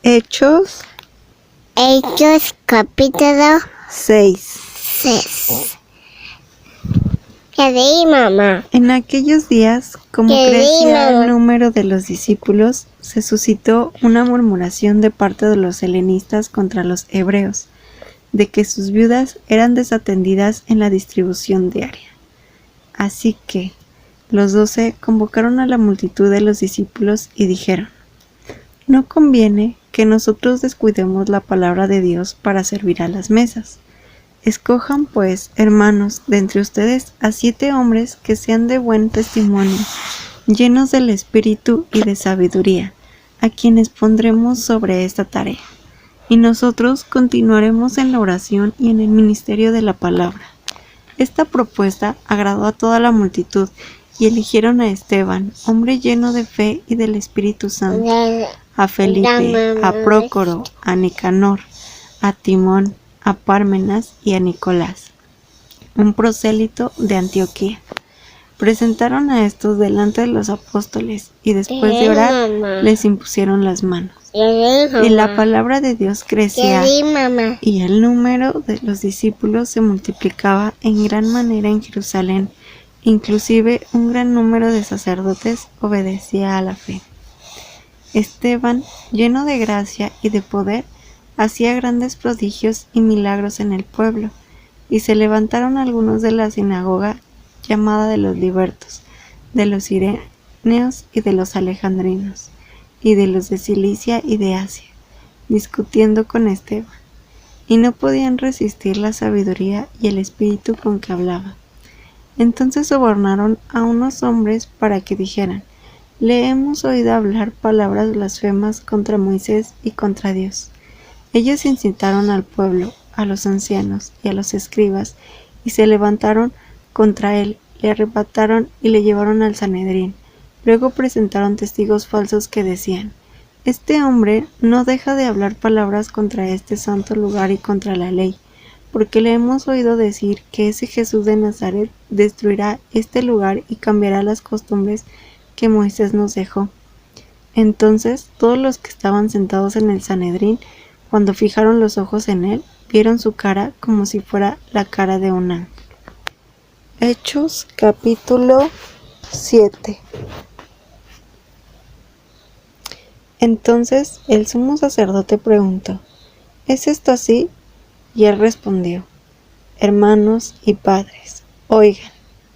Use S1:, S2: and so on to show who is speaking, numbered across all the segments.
S1: Hechos
S2: capítulo
S1: 6.
S2: 6. ¿Qué di, mamá?
S1: En aquellos días, como
S2: ¿Qué
S1: crecía
S2: digo?
S1: el número de los discípulos, se suscitó una murmuración de parte de los helenistas contra los hebreos, de que sus viudas eran desatendidas en la distribución diaria. Así que los 12 convocaron a la multitud de los discípulos y dijeron: no conviene que nosotros descuidemos la palabra de Dios para servir a las mesas. Escojan pues, hermanos, de entre ustedes a 7 hombres que sean de buen testimonio, llenos del espíritu y de sabiduría, a quienes pondremos sobre esta tarea. Y nosotros continuaremos en la oración y en el ministerio de la palabra. Esta propuesta agradó a toda la multitud, y eligieron a Esteban, hombre lleno de fe y del Espíritu Santo, a Felipe, a Prócoro, a Nicanor, a Timón, a Pármenas y a Nicolás, un prosélito de Antioquía. Presentaron a estos delante de los apóstoles y después de orar les impusieron las manos. Y la palabra de Dios crecía y el número de los discípulos se multiplicaba en gran manera en Jerusalén. Inclusive un gran número de sacerdotes obedecía a la fe. Esteban, lleno de gracia y de poder, hacía grandes prodigios y milagros en el pueblo, y se levantaron algunos de la sinagoga llamada de los libertos, de los cireneos y de los alejandrinos, y de los de Cilicia y de Asia, discutiendo con Esteban, y no podían resistir la sabiduría y el espíritu con que hablaba. Entonces sobornaron a unos hombres para que dijeran: le hemos oído hablar palabras blasfemas contra Moisés y contra Dios. Ellos incitaron al pueblo, a los ancianos y a los escribas, y se levantaron contra él, le arrebataron y le llevaron al Sanedrín. Luego presentaron testigos falsos que decían: este hombre no deja de hablar palabras contra este santo lugar y contra la ley, porque le hemos oído decir que ese Jesús de Nazaret destruirá este lugar y cambiará las costumbres que Moisés nos dejó. Entonces todos los que estaban sentados en el Sanedrín, cuando fijaron los ojos en él, vieron su cara como si fuera la cara de un ángel. Hechos capítulo 7. Entonces el sumo sacerdote preguntó: ¿es esto así? Y él respondió: hermanos y padres, oigan,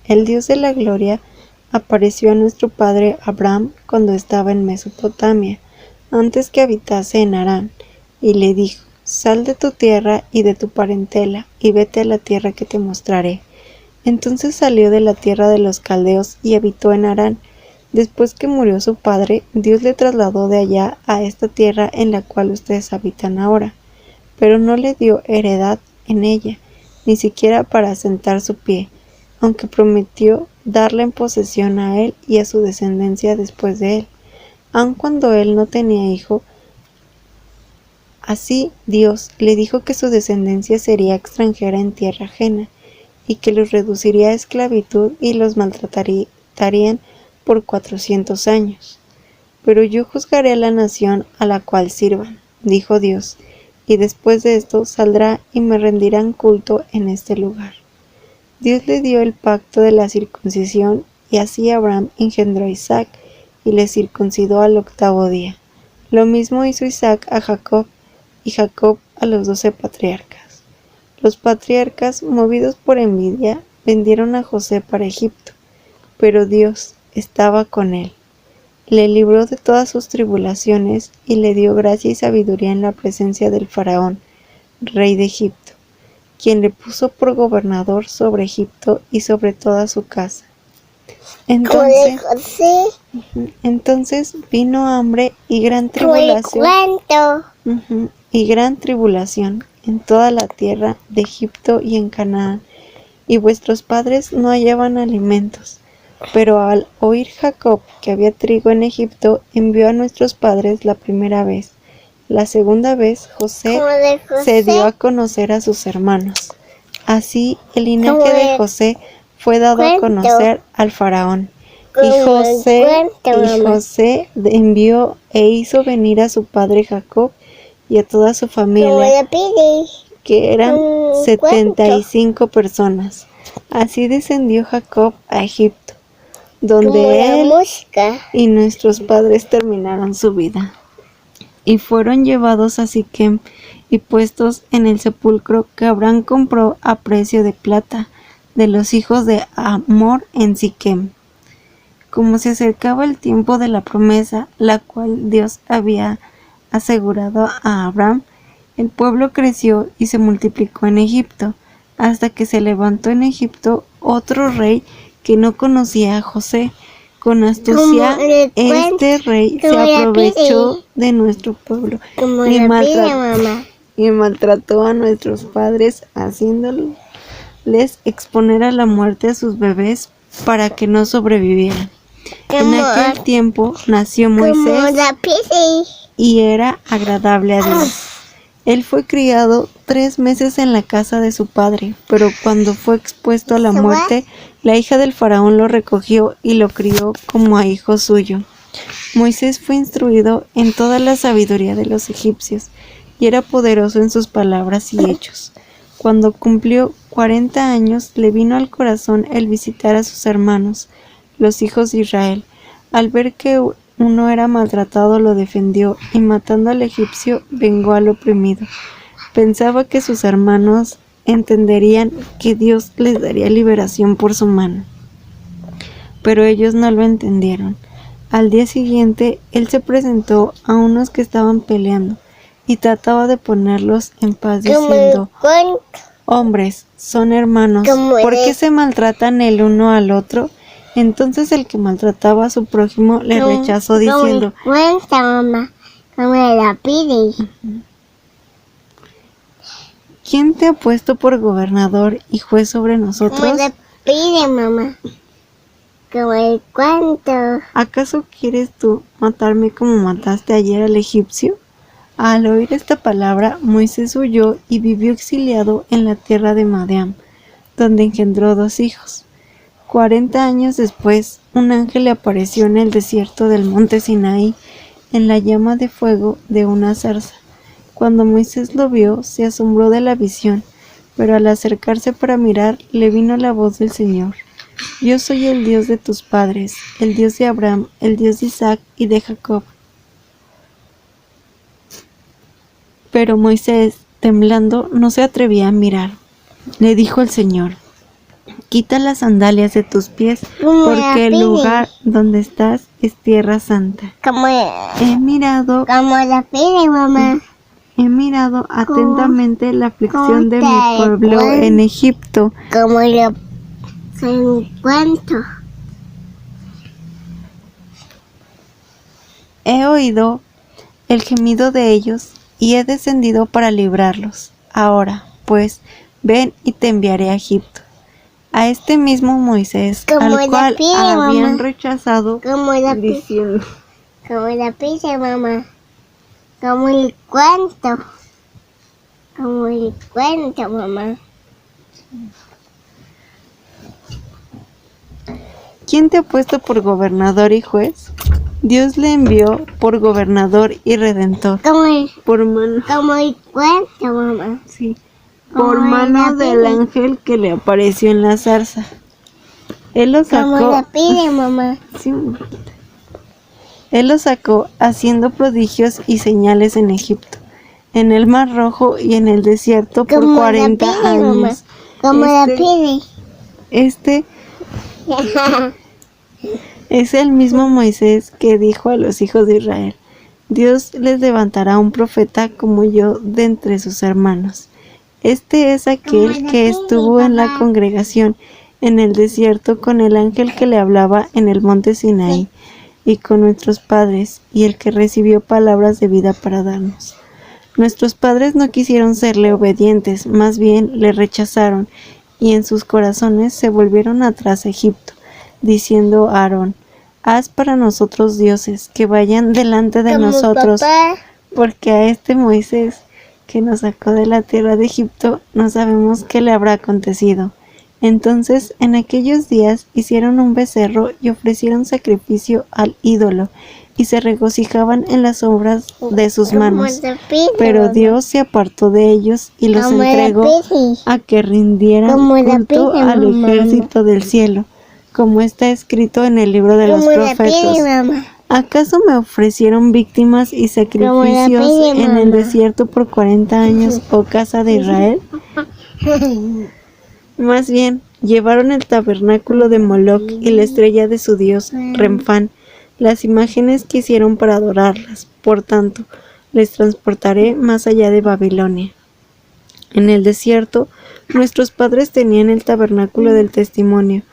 S1: el Dios de la gloria apareció a nuestro padre Abraham cuando estaba en Mesopotamia, antes que habitase en Harán, y le dijo: sal de tu tierra y de tu parentela, y vete a la tierra que te mostraré. Entonces salió de la tierra de los caldeos y habitó en Harán. Después que murió su padre, Dios le trasladó de allá a esta tierra en la cual ustedes habitan ahora, pero no le dio heredad en ella, ni siquiera para asentar su pie, aunque prometió darla en posesión a él y a su descendencia después de él, aun cuando él no tenía hijo. Así Dios le dijo que su descendencia sería extranjera en tierra ajena, y que los reduciría a esclavitud y los maltratarían por 400 años. Pero yo juzgaré a la nación a la cual sirvan, dijo Dios, y después de esto saldrá y me rendirán culto en este lugar. Dios le dio el pacto de la circuncisión, y así Abraham engendró a Isaac y le circuncidó al 8º día. Lo mismo hizo Isaac a Jacob, y Jacob a los 12 patriarcas. Los patriarcas, movidos por envidia, vendieron a José para Egipto, pero Dios estaba con él. Le libró de todas sus tribulaciones y le dio gracia y sabiduría en la presencia del faraón, rey de Egipto, quien le puso por gobernador sobre Egipto y sobre toda su casa. Entonces vino hambre y gran tribulación en toda la tierra de Egipto y en Canaán, y vuestros padres no hallaban alimentos. Pero al oír Jacob que había trigo en Egipto, envió a nuestros padres la primera vez. La segunda vez José se dio a conocer a sus hermanos. Así el linaje de José fue dado a conocer al faraón, José envió e hizo venir a su padre Jacob y a toda su familia, que eran 75 personas. Así descendió Jacob a Egipto, donde él y nuestros padres terminaron su vida. Y fueron llevados a Siquem y puestos en el sepulcro que Abraham compró a precio de plata de los hijos de Hamor en Siquem. Como se acercaba el tiempo de la promesa, la cual Dios había asegurado a Abraham, el pueblo creció y se multiplicó en Egipto, hasta que se levantó en Egipto otro rey que no conocía a José. Con astucia, este rey se aprovechó de nuestro pueblo y maltrató a nuestros padres, haciéndoles exponer a la muerte a sus bebés para que no sobrevivieran. En aquel tiempo nació Moisés y era agradable a Dios. Él fue criado 3 meses en la casa de su padre, pero cuando fue expuesto a la muerte, la hija del faraón lo recogió y lo crió como a hijo suyo. Moisés fue instruido en toda la sabiduría de los egipcios y era poderoso en sus palabras y hechos. Cuando cumplió 40 años, le vino al corazón el visitar a sus hermanos, los hijos de Israel. Al ver que uno era maltratado, lo defendió y matando al egipcio vengó al oprimido. Pensaba que sus hermanos entenderían que Dios les daría liberación por su mano, pero ellos no lo entendieron. Al día siguiente, él se presentó a unos que estaban peleando y trataba de ponerlos en paz diciendo: hombres, son hermanos, ¿por qué se maltratan el uno al otro? Entonces el que maltrataba a su prójimo le rechazó diciendo: ¿quién te ha puesto por gobernador y juez sobre nosotros? ¿Acaso quieres tú matarme como mataste ayer al egipcio? Al oír esta palabra, Moisés huyó y vivió exiliado en la tierra de Madián, donde engendró 2 hijos. 40 años después, un ángel le apareció en el desierto del monte Sinaí, en la llama de fuego de una zarza. Cuando Moisés lo vio, se asombró de la visión, pero al acercarse para mirar, le vino la voz del Señor: yo soy el Dios de tus padres, el Dios de Abraham, el Dios de Isaac y de Jacob. Pero Moisés, temblando, no se atrevía a mirar. Le dijo el Señor: quita las sandalias de tus pies, porque el lugar donde estás es tierra santa. He mirado atentamente la aflicción de mi pueblo en Egipto. He oído el gemido de ellos y he descendido para librarlos. Ahora, pues, ven y te enviaré a Egipto. A este mismo Moisés, al cual habían rechazado, diciendo: ¿quién te ha puesto por gobernador y juez? Dios le envió por gobernador y redentor, por mano del ángel que le apareció en la zarza. Él lo sacó haciendo prodigios y señales en Egipto, en el Mar Rojo y en el desierto por 40 años. Este es el mismo Moisés que dijo a los hijos de Israel: Dios les levantará un profeta como yo de entre sus hermanos. Este es aquel que estuvo en la congregación en el desierto con el ángel que le hablaba en el monte Sinaí y con nuestros padres, y el que recibió palabras de vida para darnos. Nuestros padres no quisieron serle obedientes, más bien le rechazaron, y en sus corazones se volvieron atrás a Egipto, diciendo a Aarón: haz para nosotros dioses que vayan delante de nosotros, porque a este Moisés que nos sacó de la tierra de Egipto no sabemos qué le habrá acontecido. Entonces en aquellos días hicieron un becerro y ofrecieron sacrificio al ídolo, y se regocijaban en las obras de sus manos. Pero Dios se apartó de ellos y los entregó a que rindieran culto al ejército del cielo, como está escrito en el libro de los profetas. ¿Acaso me ofrecieron víctimas y sacrificios en el desierto por 40 años, oh casa de Israel? Más bien, llevaron el tabernáculo de Moloc y la estrella de su dios, Renfán, las imágenes que hicieron para adorarlas. Por tanto, les transportaré más allá de Babilonia. En el desierto, nuestros padres tenían el tabernáculo del testimonio,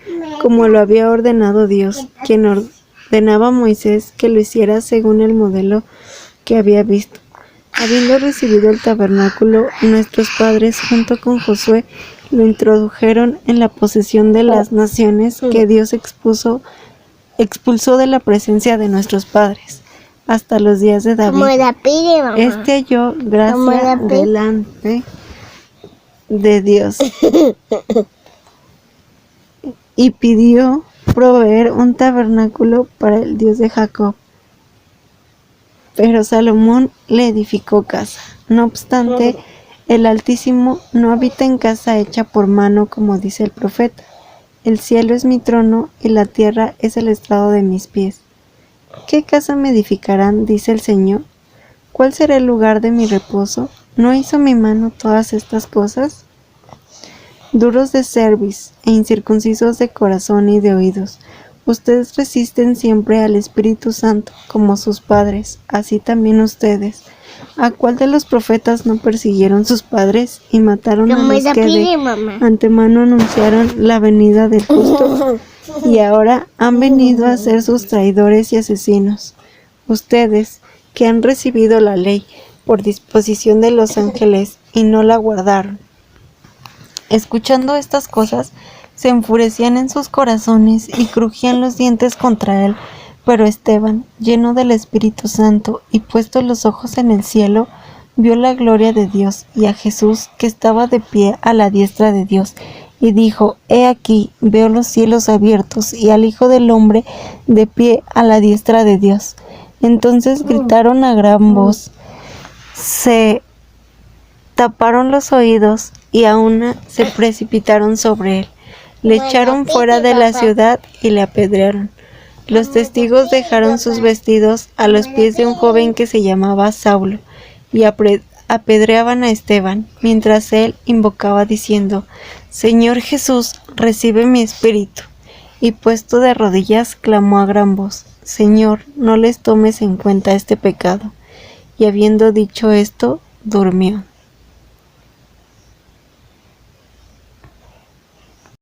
S1: como lo había ordenado Dios, quien ordenaba a Moisés que lo hiciera según el modelo que había visto. Habiendo recibido el tabernáculo, nuestros padres, junto con Josué, lo introdujeron en la posesión de las naciones que Dios expulsó de la presencia de nuestros padres, hasta los días de David. Este halló gracia delante de Dios y pidió proveer un tabernáculo para el Dios de Jacob. Pero Salomón le edificó casa. No obstante, el Altísimo no habita en casa hecha por mano, como dice el profeta. El cielo es mi trono y la tierra es el estrado de mis pies. ¿Qué casa me edificarán?, dice el Señor. ¿Cuál será el lugar de mi reposo? ¿No hizo mi mano todas estas cosas? Duros de cerviz e incircuncisos de corazón y de oídos, ustedes resisten siempre al Espíritu Santo, como sus padres, así también ustedes. ¿A cuál de los profetas no persiguieron sus padres y mataron a los que de antemano anunciaron la venida del justo? Y ahora han venido a ser sus traidores y asesinos. Ustedes, que han recibido la ley por disposición de los ángeles y no la guardaron. Escuchando estas cosas, se enfurecían en sus corazones y crujían los dientes contra él. Pero Esteban, lleno del Espíritu Santo y puestos los ojos en el cielo, vio la gloria de Dios y a Jesús que estaba de pie a la diestra de Dios, y dijo: He aquí, veo los cielos abiertos y al Hijo del Hombre de pie a la diestra de Dios. Entonces gritaron a gran voz, se taparon los oídos y a una se precipitaron sobre él. Le echaron fuera de la ciudad y le apedrearon. Los testigos dejaron sus vestidos a los pies de un joven que se llamaba Saulo y apedreaban a Esteban, mientras él invocaba diciendo: Señor Jesús, recibe mi espíritu. Y puesto de rodillas clamó a gran voz: Señor, no les tomes en cuenta este pecado. Y habiendo dicho esto, durmió.